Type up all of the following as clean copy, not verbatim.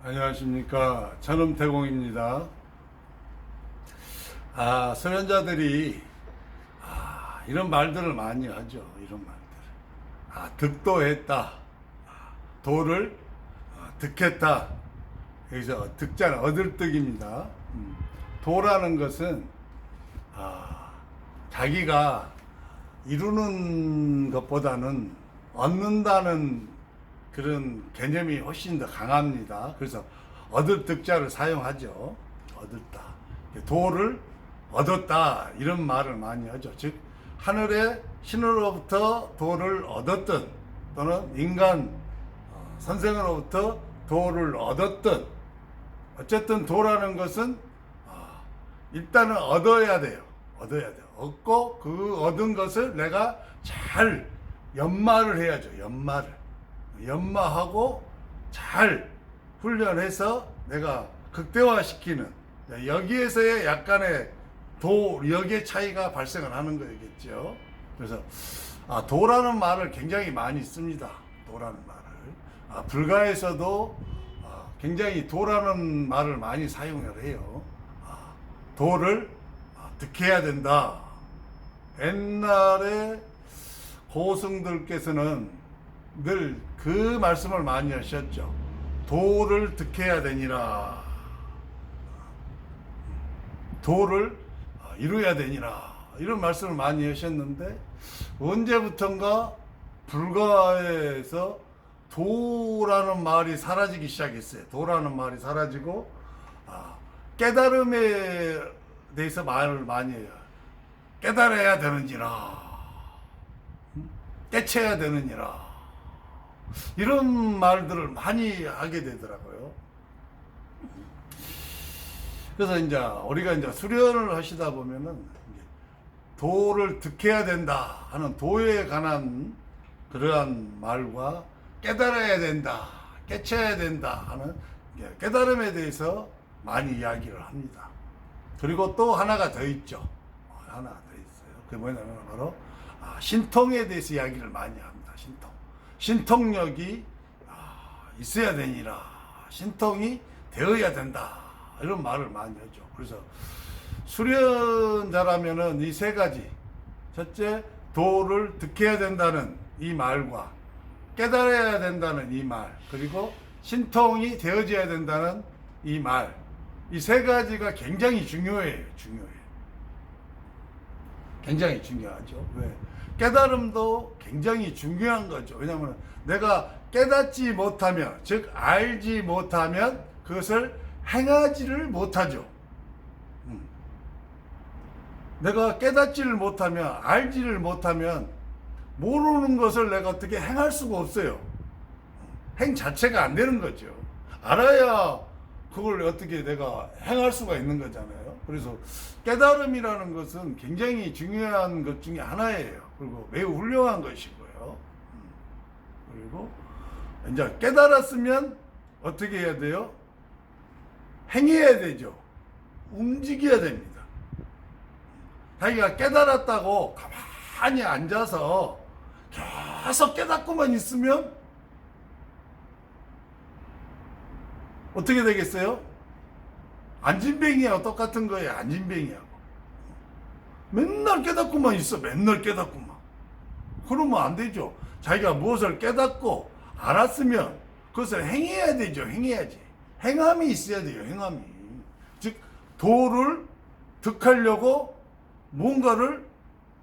안녕하십니까. 전음태공입니다. 수련자들이 이런 말들을 많이 하죠. 이런 말들. 득도했다. 도를 득했다. 여기서 득자는 얻을 득입니다. 도라는 것은 자기가 이루는 것보다는 얻는다는 그런 개념이 훨씬 더 강합니다. 그래서 얻을 득자를 사용하죠. 얻었다. 도를 얻었다. 이런 말을 많이 하죠. 즉, 하늘의 신으로부터 도를 얻었든, 또는 인간 선생으로부터 도를 얻었든, 어쨌든 도라는 것은 일단은 얻어야 돼요. 얻어야 돼요. 얻고 그 얻은 것을 내가 잘 연마를 해야죠. 연마하고 잘 훈련해서 내가 극대화시키는, 여기에서의 약간의 도력의 차이가 발생을 하는 거겠죠. 그래서 도라는 말을 굉장히 많이 씁니다. 도라는 말을 불가에서도 굉장히 도라는 말을 많이 사용을 해요. 도를 득해야 된다. 옛날에 고승들께서는 늘 그 말씀을 많이 하셨죠. 도를 득해야 되니라. 도를 이루어야 되니라. 이런 말씀을 많이 하셨는데, 언제부턴가 불가에서 도라는 말이 사라지기 시작했어요. 도라는 말이 사라지고 깨달음에 대해서 말을 많이 해요. 깨달아야 되느니라. 깨쳐야 되느니라. 이런 말들을 많이 하게 되더라고요. 그래서 이제 우리가 이제 수련을 하시다 보면은 도를 득해야 된다 하는 도에 관한 그러한 말과 깨달아야 된다, 깨쳐야 된다 하는 깨달음에 대해서 많이 이야기를 합니다. 그리고 또 하나가 더 있죠. 하나 더 있어요. 그게 뭐냐면 바로 신통에 대해서 이야기를 많이 합니다. 신통력이 있어야 되니라. 신통이 되어야 된다. 이런 말을 많이 하죠. 그래서 수련자라면은 이 세 가지, 첫째 도를 득해야 된다는 이 말과 깨달아야 된다는 이 말, 그리고 신통이 되어져야 된다는 이 말, 이 세 가지가 굉장히 중요해요. 굉장히 중요하죠. 왜? 깨달음도 굉장히 중요한 거죠. 왜냐하면 내가 깨닫지 못하면, 즉 알지 못하면 그것을 행하지를 못하죠. 내가 깨닫지를 못하면, 알지를 못하면 모르는 것을 내가 어떻게 행할 수가 없어요. 행 자체가 안 되는 거죠. 알아야 그걸 어떻게 내가 행할 수가 있는 거잖아요. 그래서 깨달음이라는 것은 굉장히 중요한 것 중에 하나예요. 그리고 매우 훌륭한 것이고요. 그리고 이제 깨달았으면 어떻게 해야 돼요? 행해야 되죠. 움직여야 됩니다. 자기가 깨달았다고 가만히 앉아서 계속 깨닫고만 있으면 어떻게 되겠어요? 안진뱅이하고 똑같은 거예요. 안진뱅이하고. 맨날 깨닫고만 있어. 맨날 깨닫고만. 그러면 안 되죠. 자기가 무엇을 깨닫고 알았으면 그것을 행해야 되죠. 행해야지. 행함이 있어야 돼요. 행함이. 즉 도를 득하려고 뭔가를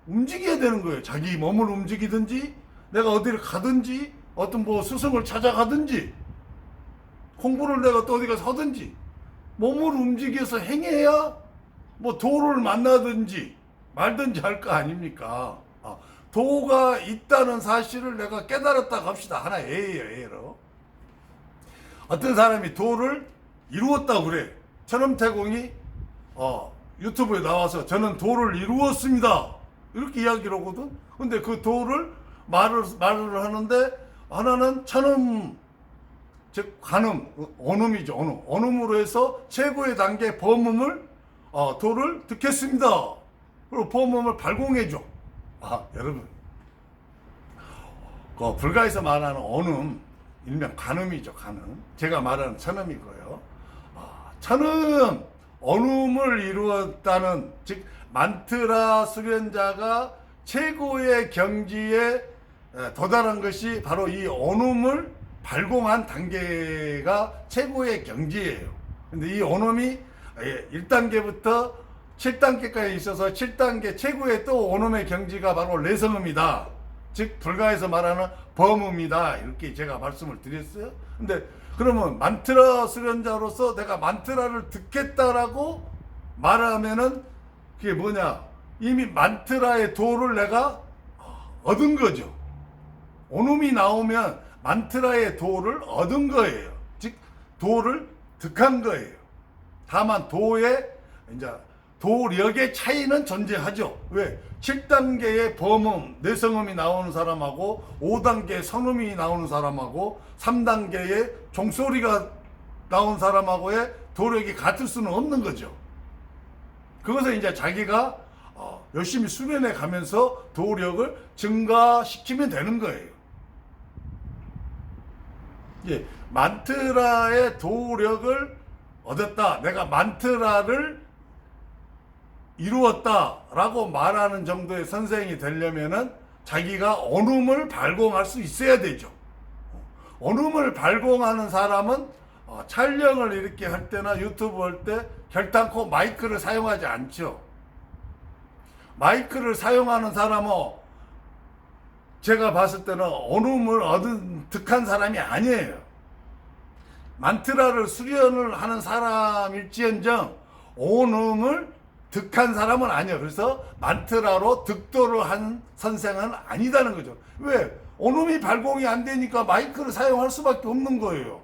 움직여야 되는 거예요. 자기 몸을 움직이든지, 내가 어디를 가든지, 어떤 스승을 찾아가든지, 공부를 내가 또 어디 가서 하든지, 몸을 움직여서 행해야 도를 만나든지 말든지 할 거 아닙니까? 도가 있다는 사실을 내가 깨달았다고 합시다. 하나 예로. 어떤 사람이 도를 이루었다고 그래. 천음태공이 유튜브에 나와서 저는 도를 이루었습니다. 이렇게 이야기를 하거든. 근데 그 도를 말을 하는데, 하나는 천음, 즉 관음, 언음이죠. 언음으로 해서 최고의 단계 범음을 도를 득했습니다. 그리고 범음을 발공해줘. 여러분, 그 불가에서 말하는 언음, 일명 간음이죠, 간음. 제가 말하는 천음이고요. 천음, 언음을 이루었다는, 즉 만트라 수련자가 최고의 경지에 도달한 것이 바로 이 언음을 발공한 단계가 최고의 경지예요. 근데 이 언음이 1단계부터 7단계까지 있어서 7단계 최고의 또 언음의 경지가 바로 내성음이다. 즉 불가에서 말하는 범음이다. 이렇게 제가 말씀을 드렸어요. 근데 그러면 만트라 수련자로서 내가 만트라를 듣겠다라고 말하면은 그게 뭐냐? 이미 만트라의 도를 내가 얻은 거죠. 언음이 나오면 만트라의 도를 얻은 거예요. 즉 도를 득한 거예요. 다만 도의 이제 도력의 차이는 존재하죠. 왜? 7단계의 범음, 내성음이 나오는 사람하고 5단계의 선음이 나오는 사람하고 3단계의 종소리가 나온 사람하고의 도력이 같을 수는 없는 거죠. 그것을 이제 자기가 열심히 수련해 가면서 도력을 증가시키면 되는 거예요. 예, 만트라의 도력을 얻었다. 내가 만트라를 이루었다라고 말하는 정도의 선생이 되려면은 자기가 언음을 발공할 수 있어야 되죠. 언음을 발공하는 사람은 촬영을 이렇게 할 때나 유튜브 할 때 결단코 마이크를 사용하지 않죠. 마이크를 사용하는 사람은 제가 봤을 때는 언음을 득한 사람이 아니에요. 만트라를 수련을 하는 사람일지언정 언음을 득한 사람은 아니에요. 그래서 만트라로 득도를 한 선생은 아니다는 거죠. 왜? 언음이 발공이 안 되니까 마이크를 사용할 수밖에 없는 거예요.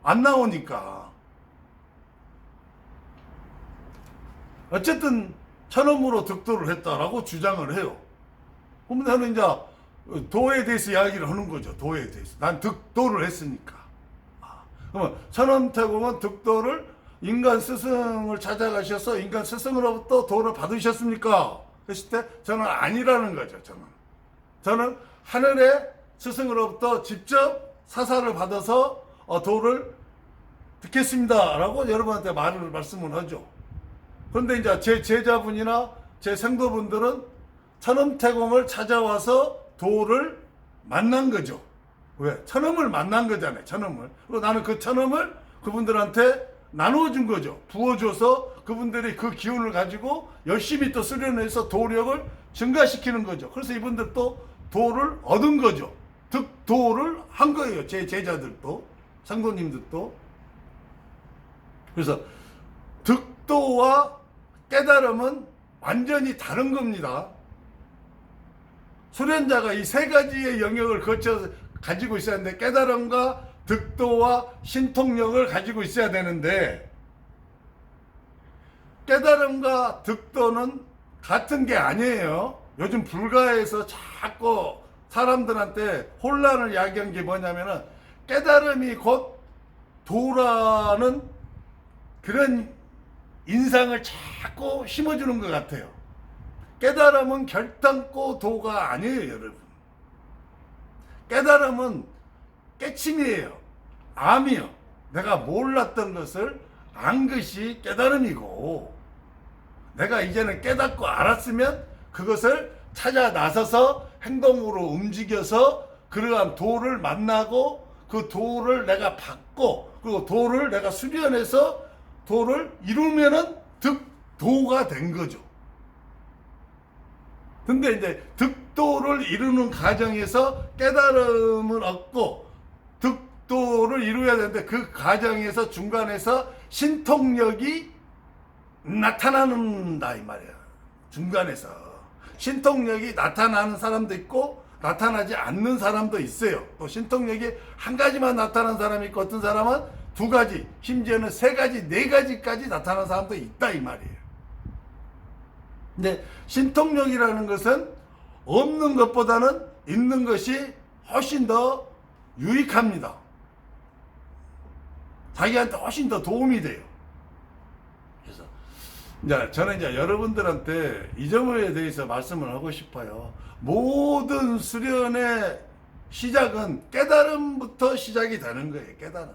안 나오니까. 어쨌든 천음으로 득도를 했다라고 주장을 해요. 그러면 나는 이제 도에 대해서 이야기를 하는 거죠. 도에 대해서. 난 득도를 했으니까. 그러면 천음태공은 득도를 인간 스승을 찾아가셔서 인간 스승으로부터 도를 받으셨습니까? 그랬을 때 저는 아니라는 거죠. 저는 하늘의 스승으로부터 직접 사사를 받아서 도를 듣겠습니다 라고 여러분한테 말씀을 하죠. 그런데 이제 제 제자분이나 제 생도분들은 천음태공을 찾아와서 도를 만난 거죠. 왜? 천음을 만난 거잖아요. 천음을. 그리고 나는 그 천음을 그분들한테 나눠준 거죠. 부어줘서 그분들이 그 기운을 가지고 열심히 또 수련해서 도력을 증가시키는 거죠. 그래서 이분들도 도를 얻은 거죠. 득도를 한 거예요. 제 제자들도, 상도님들도. 그래서 득도와 깨달음은 완전히 다른 겁니다. 수련자가 이 세 가지의 영역을 거쳐서 가지고 있어야 하는데 깨달음과 득도와 신통력을 가지고 있어야 되는데 깨달음과 득도는 같은 게 아니에요. 요즘 불가에서 자꾸 사람들한테 혼란을 야기한 게 뭐냐면은 깨달음이 곧 도라는 그런 인상을 자꾸 심어주는 것 같아요. 깨달음은 결단코 도가 아니에요, 여러분. 깨달음은 깨침이에요. 암이요. 내가 몰랐던 것을 안 것이 깨달음이고, 내가 이제는 깨닫고 알았으면 그것을 찾아 나서서 행동으로 움직여서 그러한 도를 만나고 그 도를 내가 받고 그리고 도를 내가 수련해서 도를 이루면은 득도가 된 거죠. 근데 이제 득도를 이루는 과정에서 깨달음을 얻고 득도를 이루어야 되는데 그 과정에서 중간에서 신통력이 나타나는다 이 말이야. 중간에서 신통력이 나타나는 사람도 있고 나타나지 않는 사람도 있어요. 또 신통력이 한 가지만 나타나는 사람이 있고 어떤 사람은 두 가지, 심지어는 세 가지, 네 가지까지 나타나는 사람도 있다 이 말이에요. 근데 신통력이라는 것은 없는 것보다는 있는 것이 훨씬 더 유익합니다. 자기한테 훨씬 더 도움이 돼요. 그래서 이제 저는 이제 여러분들한테 이 점에 대해서 말씀을 하고 싶어요. 모든 수련의 시작은 깨달음부터 시작이 되는 거예요. 깨달음.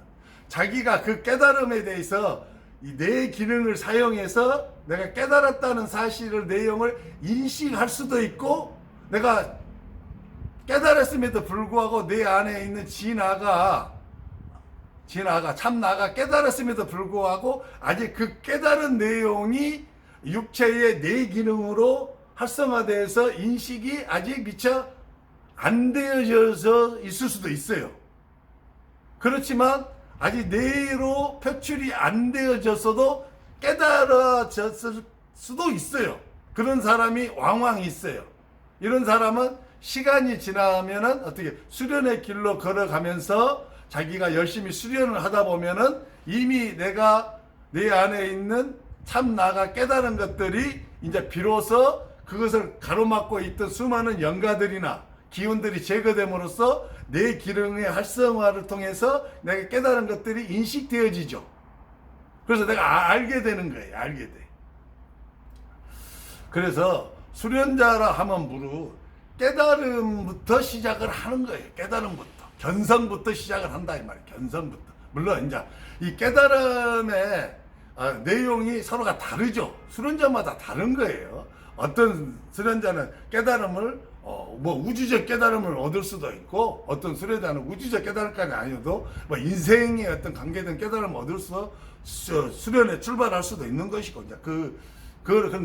자기가 그 깨달음에 대해서 이 뇌 기능을 사용해서 내가 깨달았다는 사실을, 내용을 인식할 수도 있고, 내가 깨달았음에도 불구하고 내 안에 있는 참나가 깨달았음에도 불구하고 아직 그 깨달은 내용이 육체의 뇌 기능으로 활성화돼서 인식이 아직 미처 안 되어져서 있을 수도 있어요. 그렇지만 아직 뇌로 표출이 안 되어졌어도 깨달아졌을 수도 있어요. 그런 사람이 왕왕 있어요. 이런 사람은 시간이 지나면은 어떻게 수련의 길로 걸어가면서 자기가 열심히 수련을 하다 보면은 이미 내가 내 안에 있는 참나가 깨달은 것들이 이제 비로소 그것을 가로막고 있던 수많은 영가들이나 기운들이 제거됨으로써 내 기능의 활성화를 통해서 내가 깨달은 것들이 인식되어지죠. 그래서 내가 알게 되는 거예요. 알게 돼. 그래서 수련자라 하면 무릇 깨달음부터 시작을 하는 거예요. 깨달음부터. 견성부터 시작을 한다 이 말이에요. 견성부터. 물론 이제 이 깨달음의 내용이 서로가 다르죠. 수련자마다 다른 거예요. 어떤 수련자는 깨달음을 우주적 깨달음을 얻을 수도 있고, 어떤 수련자는 우주적 깨달음까지 아니어도 인생의 어떤 관계된 깨달음을 얻을 수련에 출발할 수도 있는 것이고, 이제 그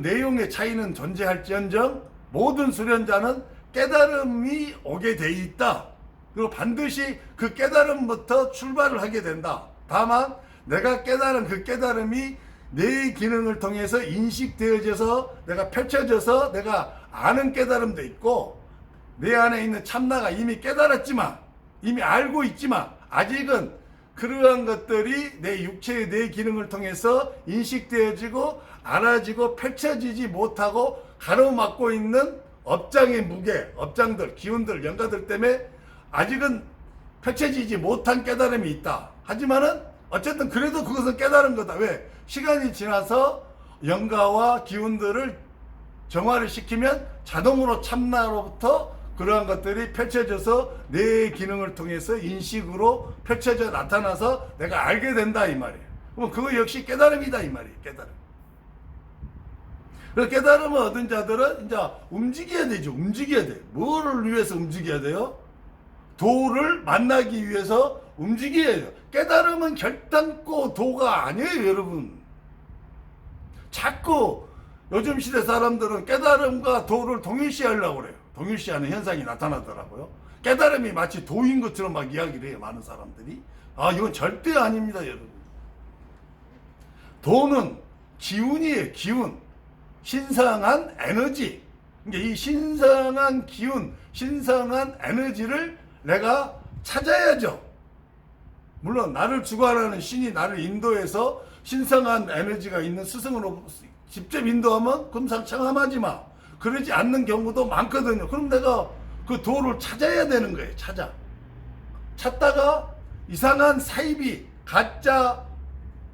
내용의 차이는 존재할지언정 모든 수련자는 깨달음이 오게 돼 있다. 그리고 반드시 그 깨달음부터 출발을 하게 된다. 다만 내가 깨달은 그 깨달음이 내 기능을 통해서 인식되어져서 내가 펼쳐져서 내가 아는 깨달음도 있고, 내 안에 있는 참나가 이미 깨달았지만, 이미 알고 있지만 아직은 그러한 것들이 내 육체의 내 기능을 통해서 인식되어지고 알아지고 펼쳐지지 못하고 가로막고 있는 업장의 무게, 업장들, 기운들, 영가들 때문에 아직은 펼쳐지지 못한 깨달음이 있다. 하지만은 어쨌든 그래도 그것은 깨달은 거다. 왜? 시간이 지나서 영가와 기운들을 정화를 시키면 자동으로 참나로부터 그러한 것들이 펼쳐져서 내 기능을 통해서 인식으로 펼쳐져 나타나서 내가 알게 된다 이 말이에요. 그럼 그거 역시 깨달음이다 이 말이에요. 깨달음. 그래서 깨달음을 얻은 자들은 이제 움직여야 되죠. 움직여야 돼. 뭐를 위해서 움직여야 돼요? 도를 만나기 위해서 움직여야 돼요. 깨달음은 결단코 도가 아니에요, 여러분. 자꾸 요즘 시대 사람들은 깨달음과 도를 동일시하려고 그래요. 동일시하는 현상이 나타나더라고요. 깨달음이 마치 도인 것처럼 막 이야기를 해요, 많은 사람들이. 이건 절대 아닙니다, 여러분. 도는 기운이에요, 기운. 신성한 에너지. 그러니까 이 신성한 기운, 신성한 에너지를 내가 찾아야죠. 물론 나를 주관하는 신이 나를 인도해서 신성한 에너지가 있는 스승으로 직접 인도하면 금상첨화하지 마. 그러지 않는 경우도 많거든요. 그럼 내가 그 도를 찾아야 되는 거예요. 찾다가 이상한 사이비, 가짜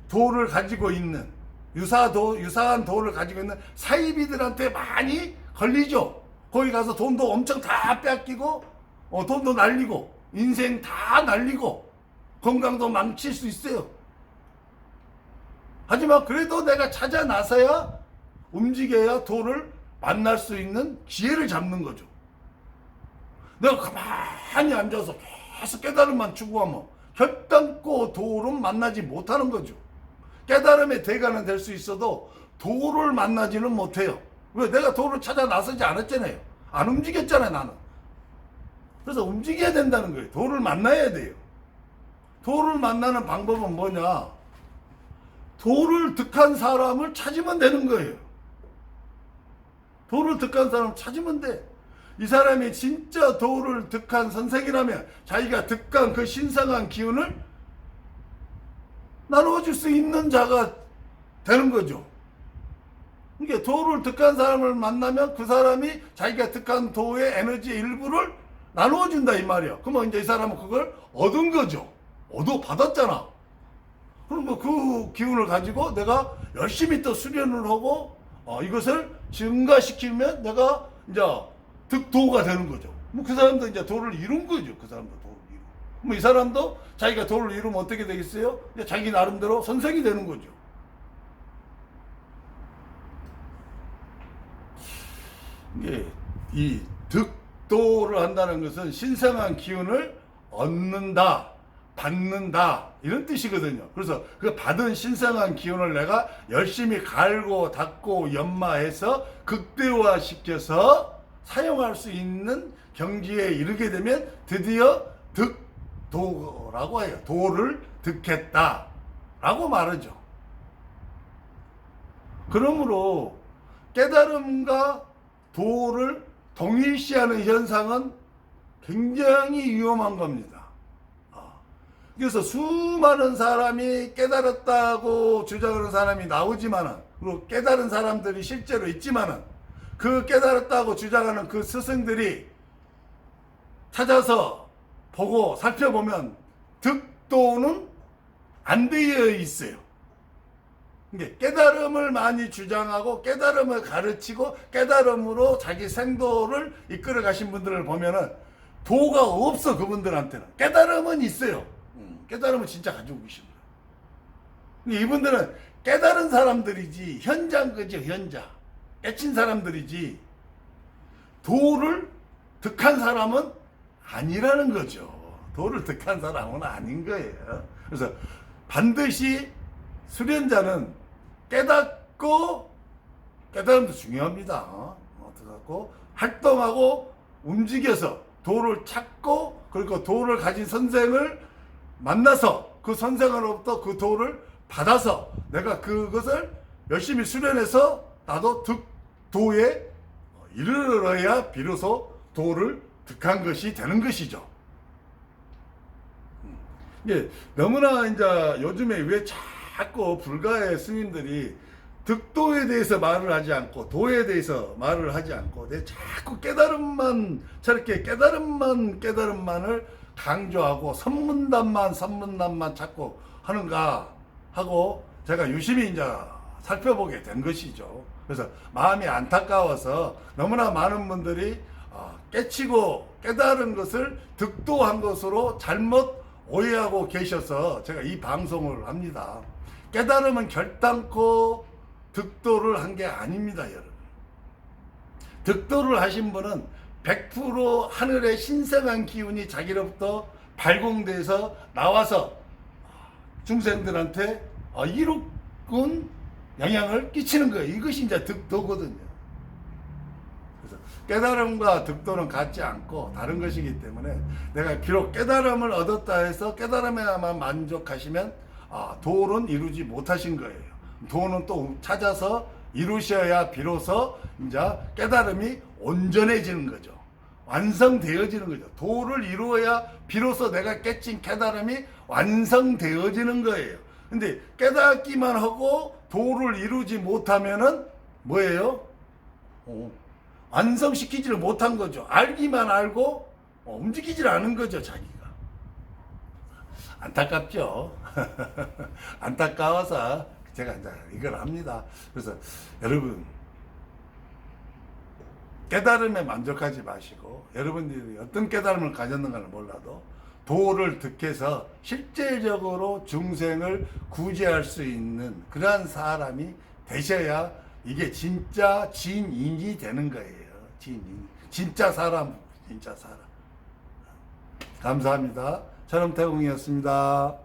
도를 가지고 있는, 유사한 도를 가지고 있는 사이비들한테 많이 걸리죠. 거기 가서 돈도 엄청 다 뺏기고, 돈도 날리고, 인생 다 날리고, 건강도 망칠 수 있어요. 하지만 그래도 내가 찾아 나서야 움직여야 도를 만날 수 있는 기회를 잡는 거죠. 내가 가만히 앉아서 계속 깨달음만 추구하면 결단코 도를 만나지 못하는 거죠. 깨달음의 대가는 될 수 있어도 도를 만나지는 못해요. 왜? 내가 도를 찾아 나서지 않았잖아요. 안 움직였잖아요, 나는. 그래서 움직여야 된다는 거예요. 도를 만나야 돼요. 도를 만나는 방법은 뭐냐? 도를 득한 사람을 찾으면 되는 거예요. 도를 득한 사람을 찾으면 돼. 이 사람이 진짜 도를 득한 선생이라면 자기가 득한 그 신성한 기운을 나누어줄 수 있는 자가 되는 거죠. 그러니까 도를 득한 사람을 만나면 그 사람이 자기가 득한 도의 에너지의 일부를 나누어준다 이 말이야. 그러면 이제 이 사람은 그걸 얻은 거죠. 얻어받았잖아. 그럼 그 기운을 가지고 내가 열심히 또 수련을 하고 이것을 증가시키면 내가 이제 득도가 되는 거죠. 뭐 그 사람도 이제 도를 이룬 거죠. 그 사람도 도를 이루. 뭐 이 사람도 자기가 도를 이루면 어떻게 되겠어요? 이제 자기 나름대로 선생이 되는 거죠. 이게 이 득도를 한다는 것은 신성한 기운을 얻는다, 받는다 이런 뜻이거든요. 그래서 그 받은 신성한 기운을 내가 열심히 갈고 닦고 연마해서 극대화 시켜서 사용할 수 있는 경지에 이르게 되면 드디어 득도라고 해요. 도를 득했다라고 말하죠. 그러므로 깨달음과 도를 동일시하는 현상은 굉장히 위험한 겁니다. 그래서 수많은 사람이 깨달았다고 주장하는 사람이 나오지만은, 그리고 깨달은 사람들이 실제로 있지만은, 그 깨달았다고 주장하는 그 스승들이 찾아서 보고 살펴보면 득도는 안 되어 있어요. 깨달음을 많이 주장하고 깨달음을 가르치고 깨달음으로 자기 생도를 이끌어 가신 분들을 보면은 도가 없어. 그분들한테는 깨달음은 있어요. 깨달음은 진짜 가지고 계십니다. 이분들은 깨달은 사람들이지 현장 그죠. 현장 깨친 사람들이지 도를 득한 사람은 아니라는 거죠. 도를 득한 사람은 아닌 거예요. 그래서 반드시 수련자는 깨닫고, 깨달음도 중요합니다. 깨닫고 활동하고 움직여서 도를 찾고, 그리고 도를 가진 선생을 만나서 그 선생으로부터 그 도를 받아서 내가 그것을 열심히 수련해서 나도 득도에 이르러야 비로소 도를 득한 것이 되는 것이죠. 이게 너무나 이제 요즘에 왜 자꾸 불가의 스님들이 득도에 대해서 말을 하지 않고 도에 대해서 말을 하지 않고 자꾸 깨달음만 저렇게 깨달음만을 강조하고 선문단만 자꾸 하는가 하고 제가 유심히 이제 살펴보게 된 것이죠. 그래서 마음이 안타까워서 너무나 많은 분들이 깨치고 깨달은 것을 득도한 것으로 잘못 오해하고 계셔서 제가 이 방송을 합니다. 깨달음은 결단코 득도를 한 게 아닙니다, 여러분. 득도를 하신 분은 100% 하늘의 신성한 기운이 자기로부터 발공돼서 나와서 중생들한테 이롭군 영향을 끼치는 거예요. 이것이 이제 득도거든요. 그래서 깨달음과 득도는 같지 않고 다른 것이기 때문에 내가 비록 깨달음을 얻었다 해서 깨달음에만 만족하시면 도는 이루지 못하신 거예요. 도는 또 찾아서 이루셔야 비로소 이제 깨달음이 온전해지는 거죠. 완성되어지는 거죠. 도를 이루어야 비로소 내가 깨친 깨달음이 완성되어지는 거예요. 근데 깨닫기만 하고 도를 이루지 못하면은 뭐예요? 완성시키지를 못한 거죠. 알기만 알고 움직이질 않은 거죠, 자기가. 안타깝죠. 안타까워서 제가 이제 이걸 합니다. 그래서 여러분 깨달음에 만족하지 마시고 여러분들이 어떤 깨달음을 가졌는가는 몰라도 도를 득해서 실질적으로 중생을 구제할 수 있는 그러한 사람이 되셔야 이게 진짜 진인이 되는 거예요. 진인. 진짜 사람. 감사합니다. 천엄태공이었습니다.